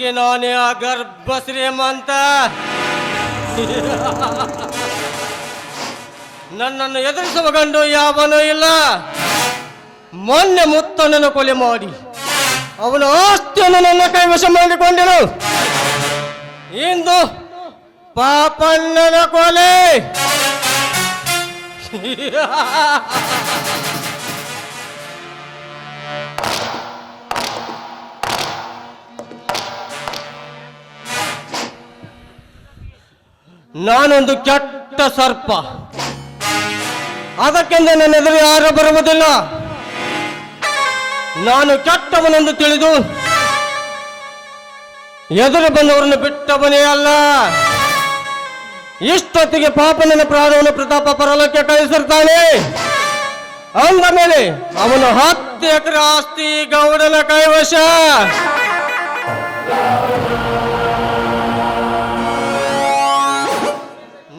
ಅದಕ್ಕೆ ನಾನೇ ಆ ಗರ್ಭ ಶ್ರೀಮಂತ. ನನ್ನನ್ನು ಎದುರಿಸುವ ಗಂಡು ಯಾವನೂ ಇಲ್ಲ. ಮೊನ್ನೆ ಮುತ್ತನನ್ನು ಕೊಲೆ ಮಾಡಿ ಅವನ ಆಸ್ತಿಯನ್ನು ನನ್ನ ಕೈವಶ ಮಾಡಿಕೊಂಡೆನು. ಇಂದು ಪಾಪಣ್ಣನ ಕೊಲೆ. ನಾನೊಂದು ಕೆಟ್ಟ ಸರ್ಪ. ಅದಕ್ಕೆಂದು ನನ್ನ ಎದುರು ಯಾರು ಬರುವುದಿಲ್ಲ. ನಾನು ಕೆಟ್ಟವನೆಂದು ತಿಳಿದು ಎದುರು ಬಂದವರನ್ನು ಬಿಟ್ಟವನೇ ಅಲ್ಲ. ಇಷ್ಟೊತ್ತಿಗೆ ಪಾಪನ ಪ್ರಾಣವನ್ನು ಪ್ರತಾಪ ಪರಲೋಕಕ್ಕೆ ಕಳಿಸಿರ್ತಾನೆ. ಅಂದ ಮೇಲೆ ಅವನು 10 ಎಕರೆ ಆಸ್ತಿ ಗೌಡನ ಕೈವಶ.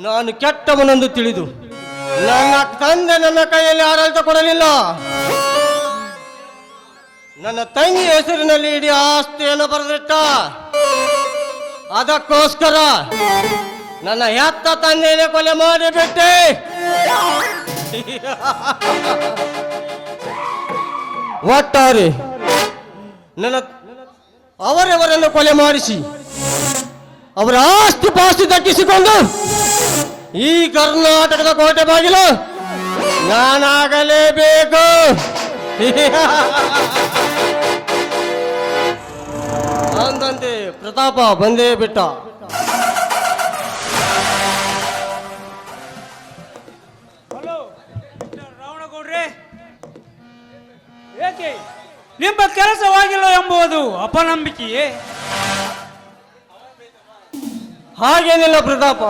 ನಾನು ಕೆಟ್ಟವನೆಂದು ತಿಳಿದು ನನ್ನ ತಂದೆ ನನ್ನ ಕೈಯಲ್ಲಿ ಆಡಳಿತ ಕೊಡಲಿಲ್ಲ. ನನ್ನ ತಂಗಿ ಹೆಸರಿನಲ್ಲಿ ಇಡೀ ಆಸ್ತಿಯನ್ನು ಬರೆದಿಟ್ಟ. ಅದಕ್ಕೋಸ್ಕರ ನನ್ನ ಹೆತ್ತ ತಂದೆಯೇ ಕೊಲೆ ಮಾಡಿಬಿಟ್ಟೆ. ಒಟ್ಟಾರೆ ನನ್ನ ಅವರವರನ್ನು ಕೊಲೆ ಮಾಡಿಸಿ ಅವರ ಆಸ್ತಿ ಪಾಸ್ತಿ ದಕ್ಕಿಸಿಕೊಂಡು ಈ ಕರ್ನಾಟಕದ ಕೋಟೆ ಬಾಗಿಲು ನಾನಾಗಲೇಬೇಕು. ಅಂದಂತೆ ಪ್ರತಾಪ ಬಂದೇ ಬಿಟ್ಟ. ರಾವಣಗೌಡ್ರೆ, ಏಕೆ ನಿಮ್ಮ ಕೆಲಸವಾಗಿಲ್ಲ ಎಂಬುದು ಅಪನಂಬಿಕೆಯೇ? ಹಾಗೇನಿಲ್ಲ ಪ್ರತಾಪ.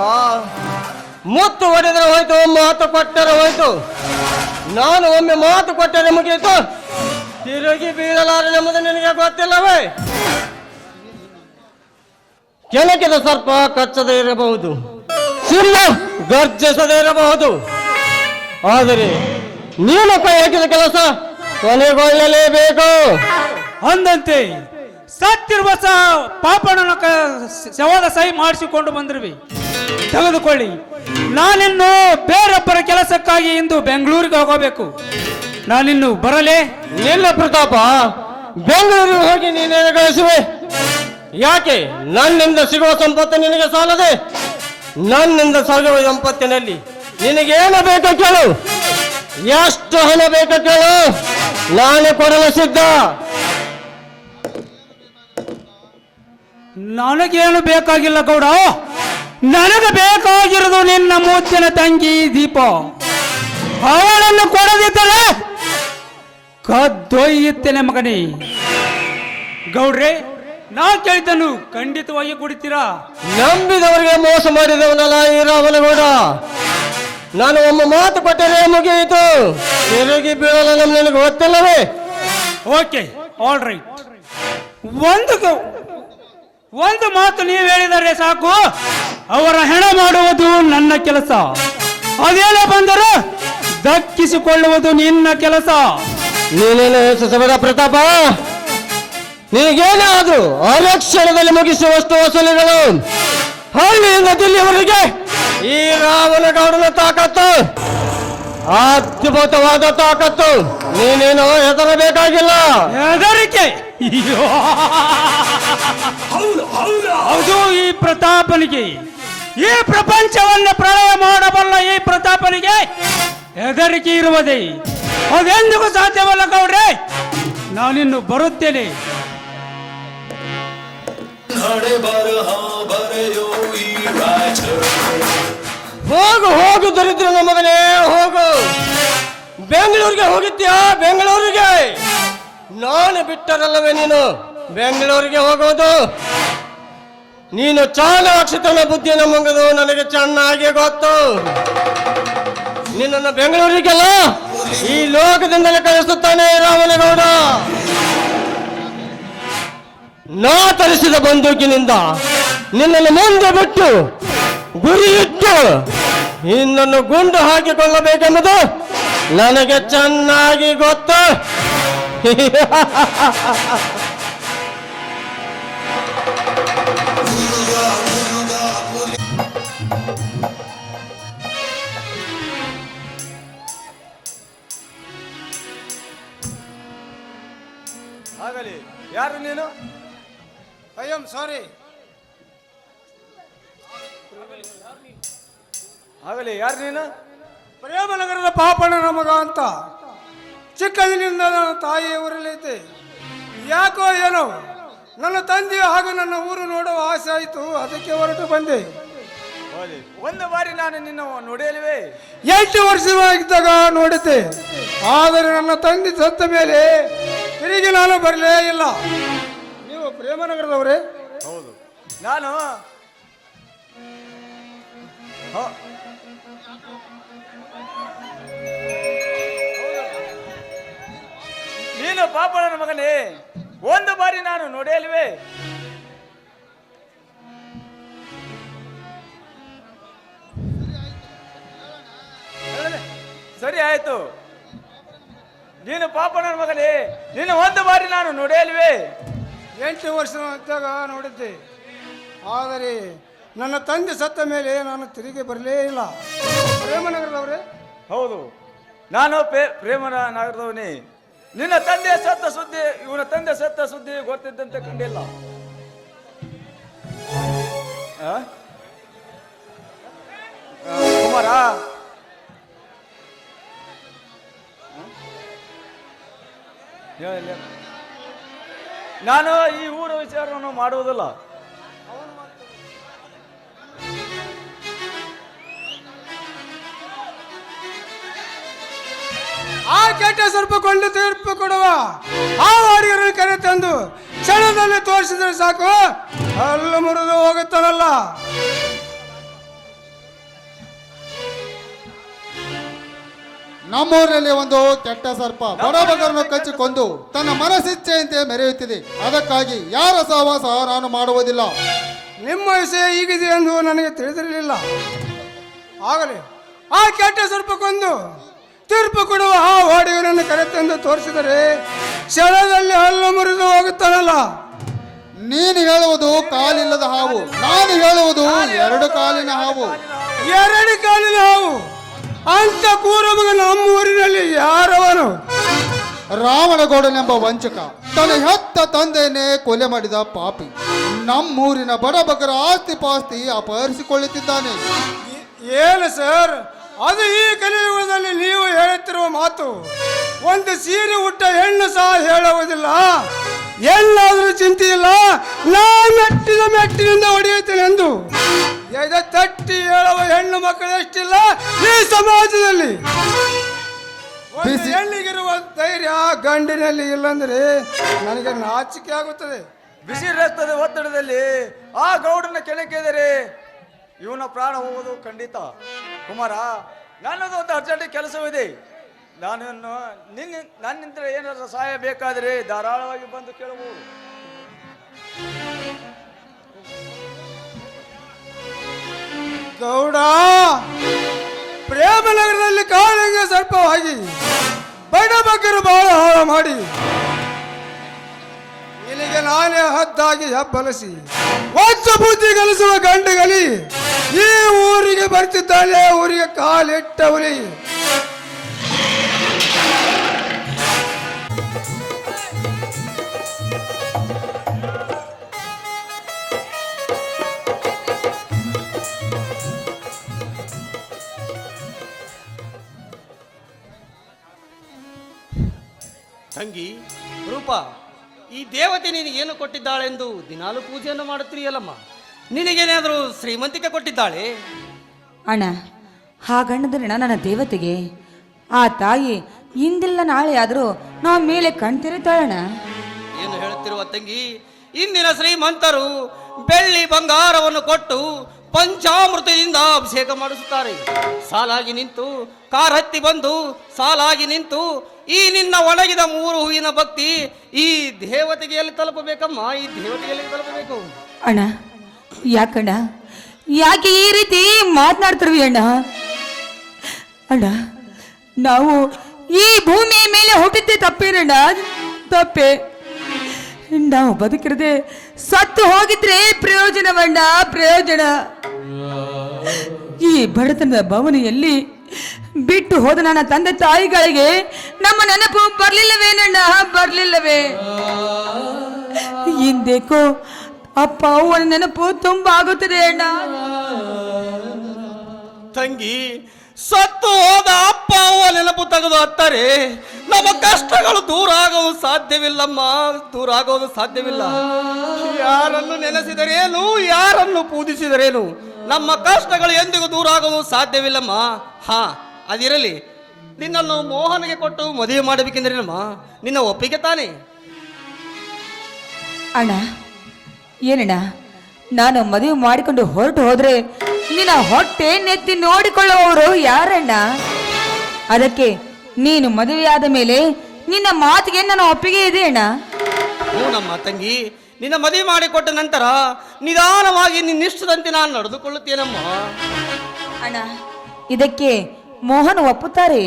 ಮುತ್ತು ಹೊಡೆದರೆ ಹೋಯ್ತು, ಮಾತು ಕೊಟ್ಟರೆ ಹೋಯ್ತು. ನಾನು ಒಮ್ಮೆ ಮಾತು ಕೊಟ್ಟರೆ ಮುಗಿಯಿತು, ತಿರುಗಿ ಬೀಳಲಾರನೆಂಬುದು ನಿನಗೆ ಗೊತ್ತಿಲ್ಲವೇ? ಕೆಣಕಿದ ಸರ್ಪ ಕಚ್ಚದೇ ಇರಬಹುದು, ಸಿಂಹ ಗರ್ಜಿಸದೇ ಇರಬಹುದು, ಆದರೆ ನೀನು ಕೈ ಹಾಕಿದ ಕೆಲಸ ಕೊನೆಗೊಳ್ಳಲೇಬೇಕು. ಅಂದಂತೆ ಸತ್ತಿರುವ ಪಾಪಣ್ಣನ ಶವದ ಸಹಿ ಮಾಡಿಸಿಕೊಂಡು ಬಂದಿರುವೆ. ತೆಗೆದುಕೊಳ್ಳಿ. ನಾನಿನ್ನು ಬೇರೊಬ್ಬರ ಕೆಲಸಕ್ಕಾಗಿ ಇಂದು ಬೆಂಗಳೂರಿಗೆ ಹೋಗಬೇಕು. ನಾನಿನ್ನು ಬರಲೇ? ನಿಲ್ಲ ಪ್ರತಾಪ, ಬೆಂಗಳೂರಿಗೆ ಹೋಗಿ ನೀನೇನು ಗಳಿಸುವೆ? ಯಾಕೆ ನನ್ನಿಂದ ಸಿಗುವ ಸಂಪತ್ತು ನಿನಗೆ ಸಾಲದೆ? ನನ್ನಿಂದ ಸಾಗುವ ಸಂಪತ್ತಿನಲ್ಲಿ ನಿನಗೇನು ಬೇಕು ಕೇಳು, ಎಷ್ಟು ಹಣ ಬೇಕು ಕೇಳು, ನಾನೇ ಕೊಡಲು ಸಿದ್ಧ. ನನಗೇನು ಬೇಕಾಗಿಲ್ಲ ಗೌಡ. ನನಗೆ ಬೇಕಾಗಿರೋದು ನಿನ್ನ ಮುತ್ತಿನ ತಂಗಿ ದೀಪ. ಅವಳನ್ನು ಕೊಡದಿದ್ದಳೆ ಕದ್ದೊಯ್ಯುತ್ತೇನೆ ಮಗನೇ. ಗೌಡ್ರೆ, ನಾ ಕೇಳಿದ್ದನು ಖಂಡಿತವಾಗಿ ಕೊಡ್ತೀರಾ? ನಂಬಿದವರಿಗೆ ಮೋಸ ಮಾಡಿದವನಲ್ಲ ಈ ರಾವಣಗೌಡ. ನಾನು ಒಮ್ಮೆ ಮಾತು ಕೊಟ್ಟರೆ ಮುಗಿಯಿತು, ತಿರುಗಿ ಬೀಳಲ್ಲ. ನನಗೆ ಗೊತ್ತಿಲ್ಲವೇ? Okay, all right. ಒಂದು ಮಾತು ನೀವು ಹೇಳಿದರೆ ಸಾಕು, ಅವರ ಹೆಣ ಮಾಡುವುದು ನನ್ನ ಕೆಲಸ. ಅದೇನೇ ಬಂದರೂ ದಕ್ಕಿಸಿಕೊಳ್ಳುವುದು ನಿನ್ನ ಕೆಲಸ. ನೀನೇನು ಸಸವರ ಪ್ರತಾಪ, ನಿನಗೇನೇ ಆದ್ರೂ ಅರಕ್ಷಣದಲ್ಲಿ ಮುಗಿಸುವಷ್ಟು ವಸೂಲಿಗಳು. ಹಳ್ಳಿಯಿಂದ ದಿಲ್ಲಿಯವರೆಗೆ ಈ ರಾವಣಗೌಡನ ತಾಕತ್ತು ಅದ್ಭುತವಾದ ತಾಕತ್ತು. ನೀನೇನು ಹೆದರಬೇಕಾಗಿಲ್ಲ. ಹೆದರಿಕೆ? ಹೌದು, ಈ ಪ್ರತಾಪನಿಗೆ, ಈ ಪ್ರಪಂಚವನ್ನು ಪ್ರಳಯ ಮಾಡಬಲ್ಲ ಈ ಪ್ರತಾಪನಿಗೆ ಹೆದರಿಕೆ ಇರುವುದೇ? ಅದೆಂದಿಗೂ ಸಾಧ್ಯವಲ್ಲ ಗೌಡ್ರೆ. ನಾನಿನ್ನು ಬರುತ್ತೇನೆ. ಹೋಗು ಹೋಗು ದರಿದ್ರ ಮಗನೇ, ಹೋಗು. ಬೆಂಗಳೂರಿಗೆ ಹೋಗಿದ್ಯಾ? ಬೆಂಗಳೂರಿಗೆ ನಾನು ಬಿಟ್ಟರಲ್ಲವೇ ನೀನು ಬೆಂಗಳೂರಿಗೆ ಹೋಗೋದು? ನೀನು ಚಾಣಾಕ್ಷತನ ಬುದ್ಧಿಯನ್ನು ಮುಂಗದು ನನಗೆ ಚೆನ್ನಾಗಿ ಗೊತ್ತು. ನಿನ್ನನ್ನು ಬೆಂಗಳೂರಿಗೆಲ್ಲ ಈ ಲೋಕದಿಂದಲೇ ಕಳಿಸುತ್ತಾನೆ ರಾವಣಗೌಡ. ನಾ ತರಿಸಿದ ಬಂದೂಕಿನಿಂದ ನಿನ್ನನ್ನು ಮುಂದೆ ಬಿಟ್ಟು ಗುರಿಯಿಟ್ಟು ನಿನ್ನನ್ನು ಗುಂಡು ಹಾಕಿಕೊಳ್ಳಬೇಕೆಂಬುದು ನನಗೆ ಚೆನ್ನಾಗಿ ಗೊತ್ತು. ಆಗಲಿ. ಯಾರು ನೀನು? I am sorry. ಆಗಲಿ, ಯಾರು ನೀನು? ಪ್ರೇಮನಗರದ ಪಾಪಣ್ಣನ ಮಗ ಅಂತ ಚಿಕ್ಕಂದಿನಿಂದ ನನ್ನ ತಾಯಿ ಊರಲ್ಲಿದ್ದೆ. ಯಾಕೋ ಏನೋ ನನ್ನ ತಂದೆ ಹಾಗೂ ನನ್ನ ಊರು ನೋಡುವ ಆಸೆ ಆಯಿತು, ಅದಕ್ಕೆ ಹೊರಟು ಬಂದೆ. ಹೋಗ್ಲಿ. ಒಂದು ಬಾರಿ ನಾನು ನಿನ್ನ ನೋಡಿಲ್ವೇ? 8 ವರ್ಷವಾಗಿದ್ದಾಗ ನೋಡಿದ್ದೆ, ಆದರೆ ನನ್ನ ತಂದೆ ಸತ್ತ ಮೇಲೆ ತಿರುಗಿ ನಾನು ಬರಲೇ ಇಲ್ಲ. ನೀವು ಪ್ರೇಮನಗರದವರೇ? ಹೌದು. ನಾನು ನೀನು ಪಾಪಣ್ಣನ ಮಗನೇ, ಒಂದು ಬಾರಿ ನಾನು ನೋಡಿಲ್ವೇ? ಸರಿ ಆಯ್ತು. ನೀನು ಪಾಪಣ್ಣನ ಮಗನೇ, ನೀನು ಒಂದು ಬಾರಿ ನಾನು ನೋಡಿಲ್ವೇ? 8 ವರ್ಷವಿದ್ದಾಗ ನೋಡಿದ್ದೆ, ಆದರೆ ನನ್ನ ತಂದೆ ಸತ್ತ ಮೇಲೆ ನಾನು ತಿರುಗಿ ಬರಲೇ ಇಲ್ಲ. ಪ್ರೇಮನಗರದವರೇ? ಹೌದು, ನಾನು ಪ್ರೇಮನ ನಗರದವನೇ. ನಿನ್ನ ತಂದೆ ಸತ್ತ ಸುದ್ದಿ, ಇವನ ತಂದೆ ಸತ್ತ ಸುದ್ದಿ ಗೊತ್ತಿದ್ದಂತೆ ಕಂಡಿಲ್ಲ. ಕುಮಾರ, ನಾನು ಈ ಊರ ವಿಚಾರವನ್ನು ಮಾಡುವುದಿಲ್ಲ. ಆ ಕೆಟ್ಟ ಸರ್ಪಕೊಂಡು ತೀರ್ಪು ಕೊಡುವ ಆ ವಾಡಿಗರನ್ನು ಕರೆ ತಂದು ಕ್ಷಣದಲ್ಲಿ ತೋರಿಸಿದ್ರೆ ಸಾಕು, ಹಲ್ಲು ಮುರಿದು ಹೋಗುತ್ತಾನಲ್ಲ. ನಮ್ಮೂರಿನಲ್ಲಿ ಒಂದು ಕೆಟ್ಟ ಸರ್ಪ ಬಡಬಗರನ್ನು ಕಚ್ಚಿಕೊಂಡು ತನ್ನ ಮನಸ್ಸಿಚ್ಛೆಯಂತೆ ಮೆರೆಯುತ್ತಿದೆ. ಅದಕ್ಕಾಗಿ ಯಾರ ಸಹವಾಸ ನಾನು ಮಾಡುವುದಿಲ್ಲ. ನಿಮ್ಮ ವಿಷಯ ಹೀಗಿದೆ ಎಂದು ನನಗೆ ತಿಳಿದಿರಲಿಲ್ಲ. ಆಗಲೇ ಆ ಕೆಟ್ಟ ಸರ್ಪಕ್ಕೊಂದು ತೀರ್ಪು ಕೊಡುವ ಆ ವಾಡಿಗರನ್ನು ಕರೆತಂದು ತೋರಿಸಿದರೆ ಕ್ಷಣದಲ್ಲಿ ಹಲ್ಲು ಮುರಿದು ಹೋಗುತ್ತಾನಲ್ಲ. ನೀನು ಹೇಳುವುದು ಕಾಲಿಲ್ಲದ ಹಾವು, ನಾನು ಹೇಳುವುದು 2 ಕಾಲಿನ ಹಾವು. 2 ಕಾಲಿನ ಹಾವು ಅಂತ ಕೂರಮಗ ನಮ್ಮೂರಿನಲ್ಲಿ ಯಾರವನು? ರಾವಣಗೌಡನೆಂಬ ವಂಚಕ, ತನ್ನ ಹೆತ್ತ ತಂದೆಯನ್ನೇ ಕೊಲೆ ಮಾಡಿದ ಪಾಪಿ ನಮ್ಮೂರಿನ ಬಡಬಗರ ಆಸ್ತಿ ಪಾಸ್ತಿ ಅಪಹರಿಸಿಕೊಳ್ಳುತ್ತಿದ್ದಾನೆ. ಏನು ಸರ್, ಅದು ಈ ಕಲಿಯುಗದಲ್ಲಿ ನೀವು ಹೇಳುತ್ತಿರುವ ಮಾತು? ಒಂದು ಸೀರೆ ಉಟ್ಟ ಹೆಣ್ಣು ಸಹ ಹೇಳುವುದಿಲ್ಲ. ಎಲ್ಲಾದರೂ ಚಿಂತೆ ಇಲ್ಲ, ನಾ ಮೆಟ್ಟಿದ ಮೆಟ್ಟಿನಿಂದ ಹೊಡೆಯುತ್ತೇನೆ ಎಂದು ಎದೆ ತಟ್ಟಿ ಹೇಳುವ ಹೆಣ್ಣು ಮಕ್ಕಳು ಎಷ್ಟಿಲ್ಲ ಈ ಸಮಾಜದಲ್ಲಿ. ಒಂದು ಹೆಣ್ಣಿಗಿರುವ ಧೈರ್ಯ ಗಂಡಿನಲ್ಲಿ ಇಲ್ಲಂದ್ರೆ ನನಗೆ ನಾಚಿಕೆ ಆಗುತ್ತದೆ. ಬಿಸಿ ರಕ್ತದ ಒತ್ತಡದಲ್ಲಿ ಆ ಗೌಡನ ಕೆಳಕೆದರೆ ಇವನ ಪ್ರಾಣ ಹೋಗುವುದು ಖಂಡಿತ. ಕುಮಾರ, ನನ್ನದು ಒಂದು ಅರ್ಜೆಂಟ್ ಕೆಲಸವಿದೆ. ನನ್ನಿಂದ ಏನಾದರೂ ಸಹಾಯ ಬೇಕಾದರೆ ಧಾರಾಳವಾಗಿ ಬಂದು ಕೇಳಬಹುದು. ಗೌಡ, ಪ್ರೇಮನಗರದಲ್ಲಿ ಕಾಳಿಂಗ ಸರ್ಪವಾಗಿ ಬಡಬಗ್ಗರು ಬಹಳ ಹಾಳು ಮಾಡಿ ನಿನಗೆ ನಾನೇ ಹದ್ದಾಗಿ ಹಬ್ಬಲಿಸಿ ಹೊಚ್ಚ ಬುದ್ಧಿ ಕಲಿಸುವ ಗಂಡುಗಲಿ ಈ ಊರಿಗೆ ಬರ್ತಿದ್ದಾನೆ. ಊರಿಗೆ ಕಾಲಿಟ್ಟವಲಿ. ತಂಗಿ ರೂಪ, ಈ ದೇವತೆ ನಿನಗೇನು ಕೊಟ್ಟಿದ್ದಾಳೆಂದು ದಿನಾಲು ಪೂಜೆಯನ್ನು ಮಾಡುತ್ತೀಯಲ್ಲಮ್ಮ, ನಿನಗೇನಾದರೂ ಶ್ರೀಮಂತಿಕೆ ಕೊಟ್ಟಿದ್ದಾಳೆ? ಅಣ್ಣ, ಹಾಗಣ್ಣದ್ರೆ ನನ್ನ ದೇವತೆಗೆ ಆ ತಾಯಿ ಇಂದಿಲ್ಲ ನಾಳೆ ಆದರೂ ನಾವು ಮೇಲೆ ಕಣ್ತಿರುತ್ತಾಳಣ್ಣ. ಏನು ಹೇಳುತ್ತಿರುವ ತಂಗಿ? ಇಂದಿನ ಶ್ರೀಮಂತರು ಬೆಳ್ಳಿ ಬಂಗಾರವನ್ನು ಕೊಟ್ಟು ಪಂಚಾಮೃತದಿಂದ ಅಭಿಷೇಕ ಮಾಡಿಸುತ್ತಾರೆ. ಸಾಲಾಗಿ ನಿಂತು ಕಾರ್ ಹತ್ತಿ ಬಂದು ಸಾಲಾಗಿ ನಿಂತು ಈ ನಿನ್ನ ಒಣಗಿದ 3 ಹೂವಿನ ಭಕ್ತಿ ಈ ದೇವತೆಗೆ ಎಲ್ಲಿ ತಲುಪಬೇಕಮ್ಮ? ಈ ದೇವತೆಗೆ ಎಲ್ಲಿ ತಲುಪಬೇಕು? ಅಣ್ಣ, ಯಾಕಣ್ಣ, ಯಾಕೆ ಈ ರೀತಿ ಮಾತನಾಡ್ತಿರ್ವಿ ಅಣ್ಣ? ಅಣ್ಣ, ನಾವು ಈ ಭೂಮಿಯ ಮೇಲೆ ಹುಟ್ಟಿದ್ದೆ ತಪ್ಪೇನಣ್ಣ? ತಪ್ಪೆ. ನಾವು ಬದುಕಿರದೆ ಸತ್ತು ಹೋಗಿದ್ರೆ ಪ್ರಯೋಜನವಣ್ಣ, ಪ್ರಯೋಜನ. ಈ ಬಡತನದ ಭವನೆಯಲ್ಲಿ ಬಿಟ್ಟು ಹೋದ ನನ್ನ ತಂದೆ ತಾಯಿಗಳಿಗೆ ನಮ್ಮ ನೆನಪು ಬರ್ಲಿಲ್ಲವೇನಣ್ಣ, ಬರ್ಲಿಲ್ಲವೇ? ಹಿಂದೇಕೋ ಅಪ್ಪ ಅವನ ನೆನಪು ತುಂಬಾ ಆಗುತ್ತದೆ ಅಣ್ಣ. ತಂಗಿ, ಸತ್ತು ಹೋದ ಅಪ್ಪ ಅವ್ವ ನೆನಪು ತೆಗೆದು ಹತ್ತಾರೆ ನಮ್ಮ ಕಷ್ಟಗಳು ದೂರ ಆಗೋದು ಸಾಧ್ಯವಿಲ್ಲಮ್ಮ, ದೂರ ಆಗೋದು ಸಾಧ್ಯವಿಲ್ಲ. ಯಾರನ್ನು ನೆನೆಸಿದರೇನು, ಯಾರನ್ನು ಪೂಜಿಸಿದರೇನು, ನಮ್ಮ ಕಷ್ಟಗಳು ಎಂದಿಗೂ ದೂರ ಆಗೋದು ಸಾಧ್ಯವಿಲ್ಲಮ್ಮ. ಹಾ, ಅದಿರಲಿ, ನಿನ್ನನ್ನು ಮೋಹನಿಗೆ ಕೊಟ್ಟು ಮದುವೆ ಮಾಡಬೇಕೆಂದ್ರೇನಮ್ಮ, ನಿನ್ನ ಒಪ್ಪಿಗೆ ತಾನೇ? ಅಣ್ಣ, ಏನಣ್ಣ, ನಾನು ಮದುವೆ ಮಾಡಿಕೊಂಡು ಹೊರಟು ಹೋದ್ರೆ ನಿನ್ನ ಹೊಟ್ಟೆ ನೆತ್ತಿ ನೋಡಿಕೊಳ್ಳುವವರು ಯಾರಣ್ಣ? ಅದಕ್ಕೆ ನೀನು ಮದುವೆಯಾದ ಮೇಲೆ ನಿನ್ನ ಮಾತಿಗೆ ನನ್ನ ಒಪ್ಪಿಗೆ ಇದೆ ಅಣ್ಣ. ನಮ್ಮ ತಂಗಿ, ನಿನ್ನ ಮದುವೆ ಮಾಡಿಕೊಟ್ಟ ನಂತರ ನಿಧಾನವಾಗಿ ನಿನ್ನಿಷ್ಟದಂತೆ ನಾನು ನಡೆದುಕೊಳ್ಳುತ್ತೇನಮ್ಮ. ಅಣ್ಣ, ಇದಕ್ಕೆ ಮೋಹನ್ ಒಪ್ಪುತ್ತಾರೆ?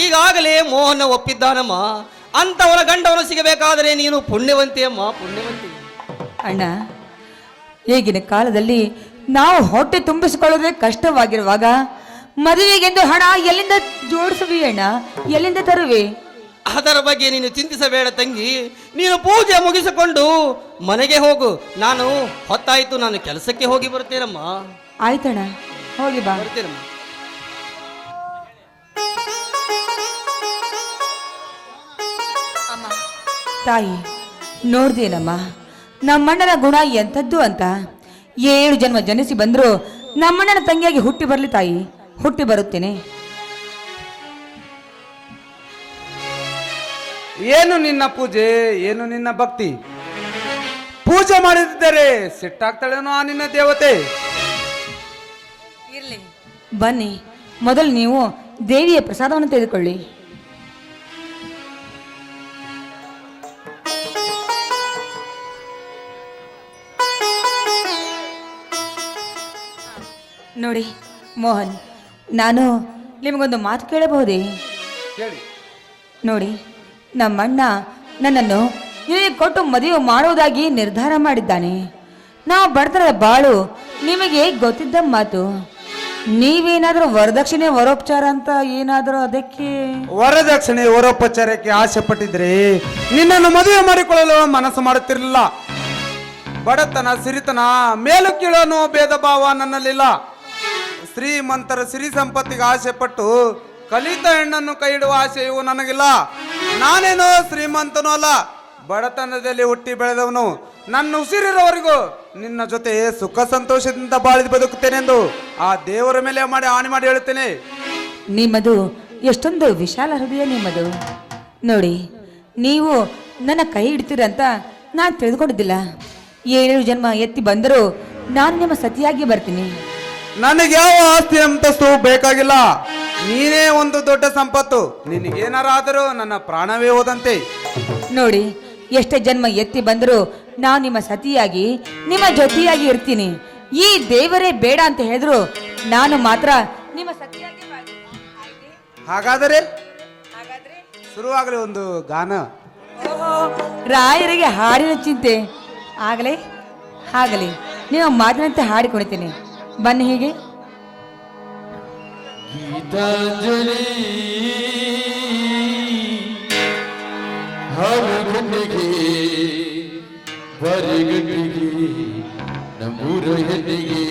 ಈಗಾಗಲೇ ಮೋಹನ ಒಪ್ಪಿದ್ದಾನಮ್ಮ. ಅಂತವರ ಗಂಡವನು ಸಿಗಬೇಕಾದರೆ ನೀನು ಪುಣ್ಯವಂತೆಯಮ್ಮ, ಪುಣ್ಯವಂತಿ. ಅಣ್ಣ, ಈಗಿನ ಕಾಲದಲ್ಲಿ ನಾವು ಹೊಟ್ಟೆ ತುಂಬಿಸಿಕೊಳ್ಳೋದೇ ಕಷ್ಟವಾಗಿರುವಾಗ ಮದುವೆಗೆಂದು ಹಣ ಎಲ್ಲಿಂದ ಜೋಡಿಸುವಿ ಅಣ್ಣ, ಎಲ್ಲಿಂದ ತರುವೆ? ಅದರ ಬಗ್ಗೆ ನೀನು ಚಿಂತಿಸಬೇಡ ತಂಗಿ. ನೀನು ಪೂಜೆ ಮುಗಿಸಿಕೊಂಡು ಮನೆಗೆ ಹೋಗು. ನಾನು ಹೊತ್ತಾಯ್ತು, ನಾನು ಕೆಲಸಕ್ಕೆ ಹೋಗಿ ಬರ್ತೇನಮ್ಮ. ಆಯ್ತಣ್ಣ, ಹೋಗಿ ಬಾ. ಬರ್ತೇನಮ್ಮ. ತಾಯಿ, ನೋಡ್ದೇನಮ್ಮ ನಮ್ಮಣ್ಣನ ಗುಣ ಎಂಥದ್ದು ಅಂತ. 7 ಜನ್ಮ ಜನಿಸಿ ಬಂದ್ರು ನಮ್ಮಣ್ಣನ ತಂಗಿಯಾಗಿ ಹುಟ್ಟಿ ಬರ್ಲಿ ತಾಯಿ, ಹುಟ್ಟಿ ಬರುತ್ತೇನೆ. ಏನು ನಿನ್ನ ಪೂಜೆ, ಏನು ನಿನ್ನ ಭಕ್ತಿ? ಪೂಜೆ ಮಾಡಿದ್ದರೆ ಸಿಟ್ಟಾಗ್ತಾಳೇನೋ ಆ ನಿನ್ನ ದೇವತೆ. ಇರ್ಲಿ, ಬನ್ನಿ, ಮೊದಲು ನೀವು ದೇವಿಯ ಪ್ರಸಾದವನ್ನು ತೆಗೆದುಕೊಳ್ಳಿ. ನೋಡಿ ಮೋಹನ್, ನಾನು ನಿಮಗೊಂದು ಮಾತು ಕೇಳಬಹುದೇ? ಹೇಳಿ. ನೋಡಿ, ನಮ್ಮಣ್ಣ ನನ್ನನ್ನು ನಿಮಗೆ ಕೊಟ್ಟು ಮದುವೆ ಮಾಡುವುದಾಗಿ ನಿರ್ಧಾರ ಮಾಡಿದ್ದಾನೆ. ನಾವು ಬಡತನದ ಬಾಳು ನಿಮಗೆ ಗೊತ್ತಿದ್ದ ಮಾತು. ನೀವೇನಾದರೂ ವರದಕ್ಷಿಣೆ ವರೋಪಚಾರ ಅಂತ ಏನಾದರೂ ಅದಕ್ಕೆ ವರದಕ್ಷಿಣೆ ವರೋಪಚಾರಕ್ಕೆ ಆಸೆ ಪಟ್ಟಿದ್ರೆ ನಿನ್ನನ್ನು ಮದುವೆ ಮಾಡಿಕೊಳ್ಳಲು ಮನಸ್ಸು ಮಾಡುತ್ತಿರಲಿಲ್ಲ. ಬಡತನ ಸಿರಿತನ ಮೇಲು ಕೀಳು ಅನ್ನೋ ಭೇದ ಭಾವ ನನ್ನಲ್ಲಿಲ್ಲ. ಶ್ರೀಮಂತರ ಸಿರಿ ಸಂಪತ್ತಿಗೆ ಆಸೆ ಪಟ್ಟು ಕಲಿತ ಹೆಣ್ಣನ್ನು ಕೈ ಇಡುವ ಆಸೆಯು ನನಗಿಲ್ಲ. ನಾನೇನೋ ಶ್ರೀಮಂತನೂ ಅಲ್ಲ, ಬಡತನದಲ್ಲಿ ಹುಟ್ಟಿ ಬೆಳೆದವನು. ನನ್ನ ಉಸಿರಿರೋವರೆಗೂ ನಿನ್ನ ಜೊತೆ ಸುಖ ಸಂತೋಷದಿಂದ ಬಾಳಿ ಬದುಕುತ್ತೇನೆಂದು ಆ ದೇವರ ಮೇಲೆ ಆಣೆ ಮಾಡಿ ಹೇಳುತ್ತೇನೆ. ನಿಮ್ಮದು ಎಷ್ಟೊಂದು ವಿಶಾಲ ಹೃದಯ ನಿಮ್ಮದು. ನೋಡಿ, ನೀವು ನನ್ನ ಕೈ ಹಿಡ್ತೀರಂತ ನಾನು ತಿಳಿದುಕೊಂಡಿದ್ದಿಲ್ಲ. 7 ಜನ್ಮ ಎತ್ತಿ ಬಂದರೂ ನಾನು ನಿಮ್ಮ ಸತಿಯಾಗಿ ಬರ್ತೀನಿ. ನನಗೆ ಯಾವ ಆಸ್ತಿ ಅಂತಸ್ತು ಬೇಕಾಗಿಲ್ಲ. ನೀನೇ ಒಂದು ದೊಡ್ಡ ಸಂಪತ್ತು. ನಿನಗೇನಾರ ಆದರೂ ನನ್ನ ಪ್ರಾಣವೇ ಹೋದಂತೆ. ನೋಡಿ, ಎಷ್ಟೇ ಜನ್ಮ ಎತ್ತಿ ಬಂದರೂ ನಾನು ನಿಮ್ಮ ಸತಿಯಾಗಿ ನಿಮ್ಮ ಜೊತೆಯಾಗಿ ಇರ್ತೀನಿ. ಈ ದೇವರೇ ಬೇಡ ಅಂತ ಹೇಳಿದ್ರು ನಾನು ಮಾತ್ರ ನಿಮ್ಮ ಸತಿಯಾಗಿ ಹಾಗಾದರೆ ಶುರುವಾಗಲಿ ಒಂದು ಗಾನ. ರಾಯರಿಗೆ ಹಾಡಿನ ಚಿಂತೆ ಆಗಲೇ ಆಗಲಿ, ನೀವು ಮಾತಿನಂತೆ ಹಾಡಿಕೊಳ್ತೀನಿ. ಬನ್ನಿ ಹೀಗೆ. ಗೀತಾಂಜಲಿ ಹರಗಣ್ಣಿಗೆ ಬರಗಣ್ಣಿಗೆ ನಮ್ಮೂರ ಹೆಣ್ಣಿಗೆ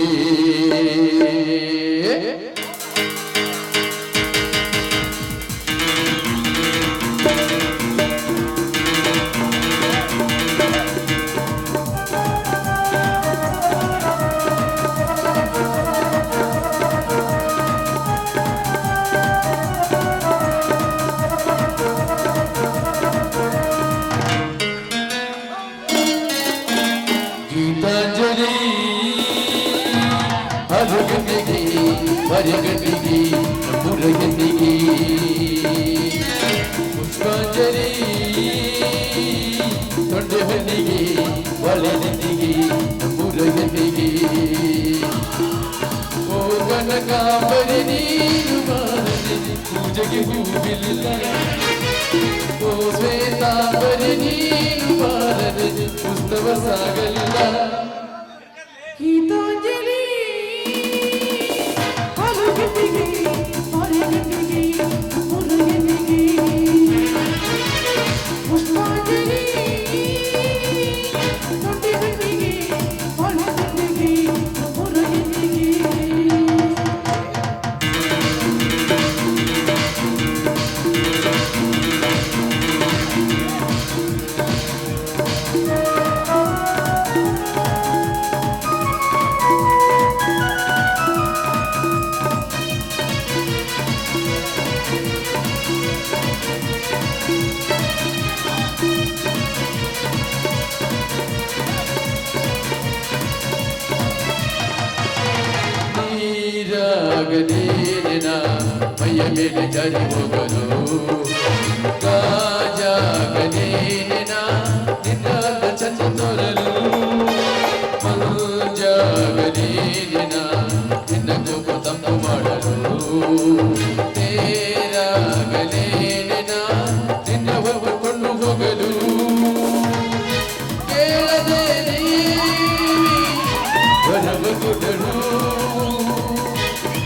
ಹರಗಣ್ಣಿಗೆ ಬರಗಣ್ಣಿಗೆ ನಮ್ಮೂರ ಹೆಣ್ಣಿಗೆ ಪುಷ್ಪಾಂಜಲಿ ತೊಂಡೆ ಹೆಣ್ಣಿಗೆ ಒಳೆ ಹೆಣ್ಣಿಗೆ ನಮ್ಮೂರ ಹೆಣ್ಣಿಗೆ ಓ ಕನಕಾಂಬರಿ ನೀನು ಬಾರದೆ ಪೂಜೆಗೆ ಹೂವಿಲ್ಲ. ಓ ಶ್ವೇತಾಂಬರಿ ನೀನು ಬಾರದೆ ಉತ್ಸವ ಸಾಗಲಿಲ್ಲ. ಗೀತಾಂಜಲಿ ಹಲಗಟ್ಟಿಗೆ ಬಂಡೆಯ ಮೇಲೆ ಜಾರಿ ಹೋಗಲು ಗಾಜಾಗಲೇನ ನಿನ್ನ ಚಂದ ತೋರಲು ಮಂಜಾಗಲೇನ ನಿನ್ನ ಕೋಪ ತಂಪು ಮಾಡಲು ತೇರಾಗಲೇನ ನಿನ್ನ ಹೊರಕೊಂಡು ಹೋಗಲು ಕೇಳದೆ ವರವ ಕೊಡಲು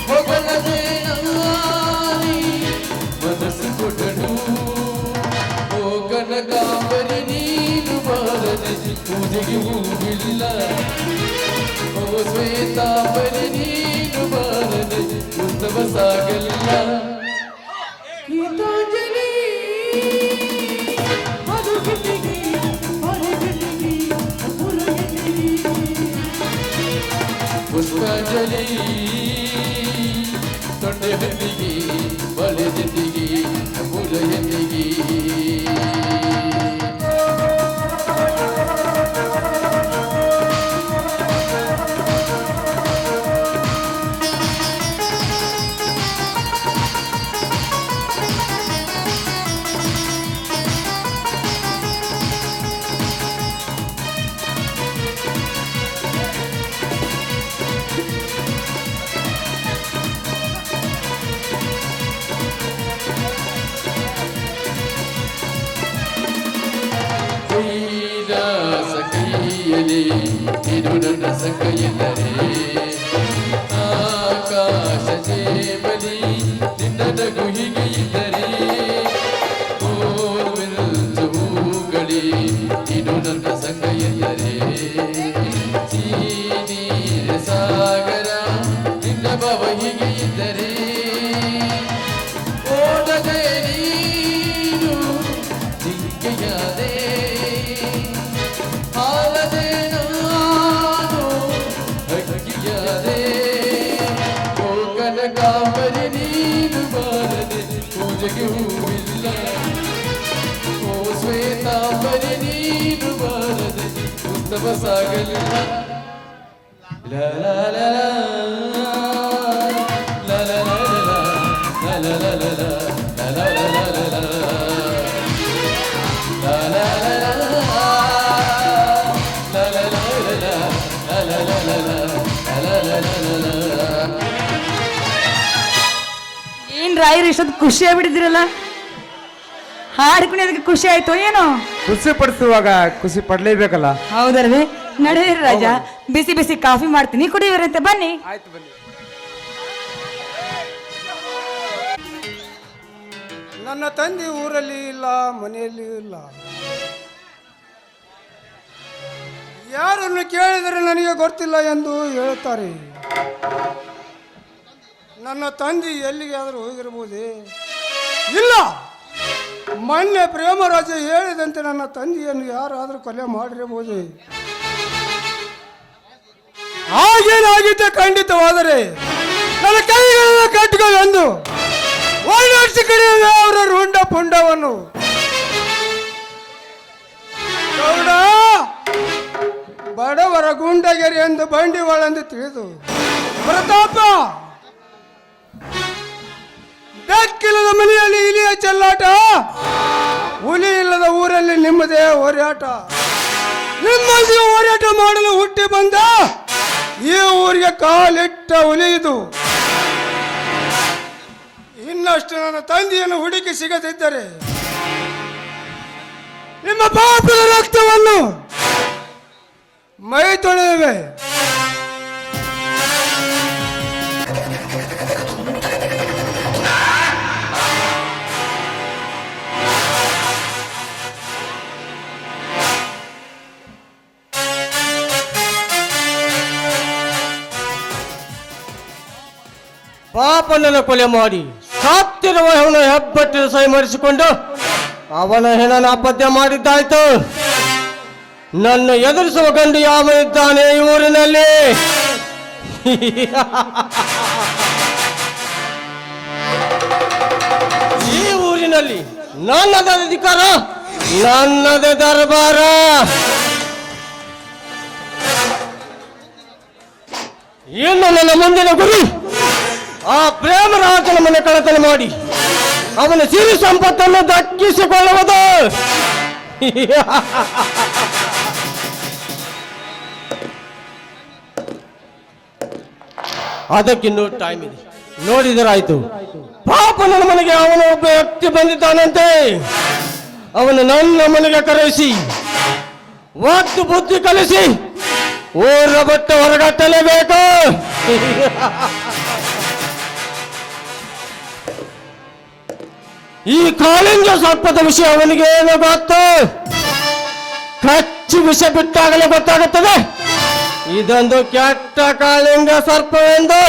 ಹೊಗಳದೆ ನಾನಿ ಮನಸ್ಸು ಕೊಡಲು ಓ ಕನಕಾಂಬರಿ ನೀನು ಬಾರದೆ ಪೂಜೆಗೆ ಹೂವಿಲ್ಲ ಓ ಶ್ವೇತಾಂಬರಿ ನೀನು ಬಾರದೆ ಉತ್ಸವ ಸಾಗಲ್ಲ ಗೀತಾಂಜಲಿ ಪುಷ್ಪಾಂಜಲಿ ತೊಂಡೆ ಹೆಂದಿಗೆ ಬಳೆ ಜೊತೆಗೆ ಮೂಲ ಹೆಂದಿಗೆ ಕೈಲಾಸ ಕೈಯಲ್ಲಿ ಇದು ನನ್ನ ಸಂಕೈಯಲ್ಲರೇ ಆಕಾಶ ಜೇಬಲಿ ನಿನ್ನ ನಗು ಹೀಗೆ ಇದ್ದರೆ ಹೂಗಳೇ ಇದು ನನ್ನ ಸಂಕೈಯಲ್ಲರೇ ನೀರ ಸಾಗರ ನಿನ್ನ ಭಾವ ಹೀಗೆ ಇದ್ದರೆ ಓಡದೆ ನೀನು ಜಿಂಕೆಯಾದೆ ಹಾಲದೆ ನಾನು ಹಕ್ಕಿಯಾದೆ ಓ ಕನಕಾಂಬರಿ ನೀನು ಬಾರದೆ ಪೂಜೆಗೆ ಹೂವಿಲ್ಲ ಓ ಶ್ವೇತಾಂಬರಿ ನೀನು ಬಾರದೆ ಉತ್ಸವ ಸಾಗಲಿಲ್ಲ ಲ ಲ ಲ ಲ ಲ ಲ ಲ ಲ ಲ ಲ ಲ ಲ ಏನ್ ರಾಯರು ಇಷ್ಟೊಂದು ಖುಷಿ ಆಗ್ಬಿಟ್ಟಿದ್ದೀರಲ್ಲ, ಹಾಡ್ಕೊಂಡು ಖುಷಿ ಆಯ್ತು ಏನೋ? ಖುಷಿ ಪಡಿಸುವಾಗ ಖುಷಿ ಪಡ್ಲೇಬೇಕಲ್ಲ. ಹೌದಲ್ವೇ? ನಡೆಯಿರಿ ರಾಜ, ಬಿಸಿ ಬಿಸಿ ಕಾಫಿ ಮಾಡ್ತೀನಿ, ಕುಡಿಯುವರಂತೆ ಬನ್ನಿ. ಆಯ್ತು ಬನ್ನಿ. ನನ್ನ ತಂದೆ ಊರಲ್ಲಿ ಇಲ್ಲ, ಮನೆಯಲ್ಲಿ ಇಲ್ಲ. ಯಾರನ್ನು ಕೇಳಿದರೆ ನನಗೆ ಗೊತ್ತಿಲ್ಲ ಎಂದು ಹೇಳುತ್ತಾರೆ. ನನ್ನ ತಂದೆ ಎಲ್ಲಿಗಾದರೂ ಹೋಗಿರಬಹುದೇ? ಇಲ್ಲ, ಮೊನ್ನೆ ಪ್ರೇಮರಾಜ ಹೇಳಿದಂತೆ ನನ್ನ ತಂದೆಯನ್ನು ಯಾರಾದರೂ ಕೊಲೆ ಮಾಡಿರಬಹುದೇ? ಹಾಗೇನಾಗಿದ್ದೆ ಖಂಡಿತವಾದರೆ ನನ್ನ ಕೈಗಳನ್ನು ಕಟ್ಟಿಕೊಳ್ಳೆಂದು ಓಡಾಡಿಸಿ ಕಡೆಯುವೆ ಅವರ ರುಂಡ ಪುಂಡವನ್ನು. ಗೌಡ, ಬಡವರ ಗುಂಡಗೆರೆ ಎಂದು ಬಂಡಿವಾಳೆಂದು ತಿಳಿದು ಪ್ರತಾಪ, ಬೆಕ್ಕಿಲ್ಲದ ಮನೆಯಲ್ಲಿ ಇಲಿಯ ಚೆಲ್ಲಾಟ, ಹುಲಿ ಇಲ್ಲದ ಊರಲ್ಲಿ ನಿಮ್ಮದೇ ಹೋರಾಟ. ನಿಮ್ಮಲ್ಲಿ ಹೋರಾಟ ಮಾಡಲು ಹುಟ್ಟಿ ಬಂದ ಈ ಊರಿಗೆ ಕಾಲಿಟ್ಟ ಹುಲಿ ಇದು. ಇನ್ನಷ್ಟು ನನ್ನ ತಂದೆಯನ್ನು ಹುಡುಕಿ ಸಿಗದಿದ್ದರೆ ನಿಮ್ಮ ಪಾಪದ ರಕ್ತವನ್ನು ಮೈ ತೊಳೆಯುವೆ. ಪಾಪನನ್ನು ಕೊಲೆ ಮಾಡಿ ಸತ್ತಿರುವ ಅವನ ಹೆಬ್ಬಟ್ಟಿನ ಸೈ ಮರೆಸಿಕೊಂಡು ಅವನ ಹೆಣನ ಅಪತ್ಯ ಮಾಡಿದ್ದಾಯ್ತು. ನನ್ನ ಎದುರಿಸುವ ಗಂಡು ಯಾವ ಇದ್ದಾನೆ ಈ ಊರಿನಲ್ಲಿ? ಈ ಊರಿನಲ್ಲಿ ನನ್ನದೇ ಅಧಿಕಾರ, ನನ್ನದೇ ದರ್ಬಾರ. ಇನ್ನು ನನ್ನ ಮುಂದಿನ ಗುರಿ ಆ ಪ್ರೇಮರಾಜನ ಮನೆ ಕಳತನ ಮಾಡಿ ಅವನ ಸಿರಿ ಸಂಪತ್ತನ್ನು ದಕ್ಕಿಸಿಕೊಳ್ಳುವುದು. ಅದಕ್ಕಿನ್ನೂ ಟೈಮ್ ಇದೆ, ನೋಡಿದರಾಯ್ತು. ಪಾಪ ನನ್ನ ಮನೆಗೆ ಅವನ ಒಬ್ಬ ವ್ಯಕ್ತಿ ಬಂದಿದ್ದಾನಂತೆ. ಅವನು ನನ್ನ ಮನೆಗೆ ಕರೆಸಿ ಒತ್ತು ಬುದ್ಧಿ ಕಲಿಸಿ ಊರ ಬಿಟ್ಟು ಹೊರಗಟ್ಟಲೇಬೇಕು. ಈ ಕಾಳಿಂಗ ಸರ್ಪದ ವಿಷಯ ಅವನಿಗೆ ಏನು ಗೊತ್ತು? ಕಚ್ಚಿ ವಿಷ ಬಿಟ್ಟಾಗಲೇ ಗೊತ್ತಾಗುತ್ತದೆ ಇದೊಂದು ಕೆಟ್ಟ ಕಾಳಿಂಗ ಸರ್ಪ ಎಂದು.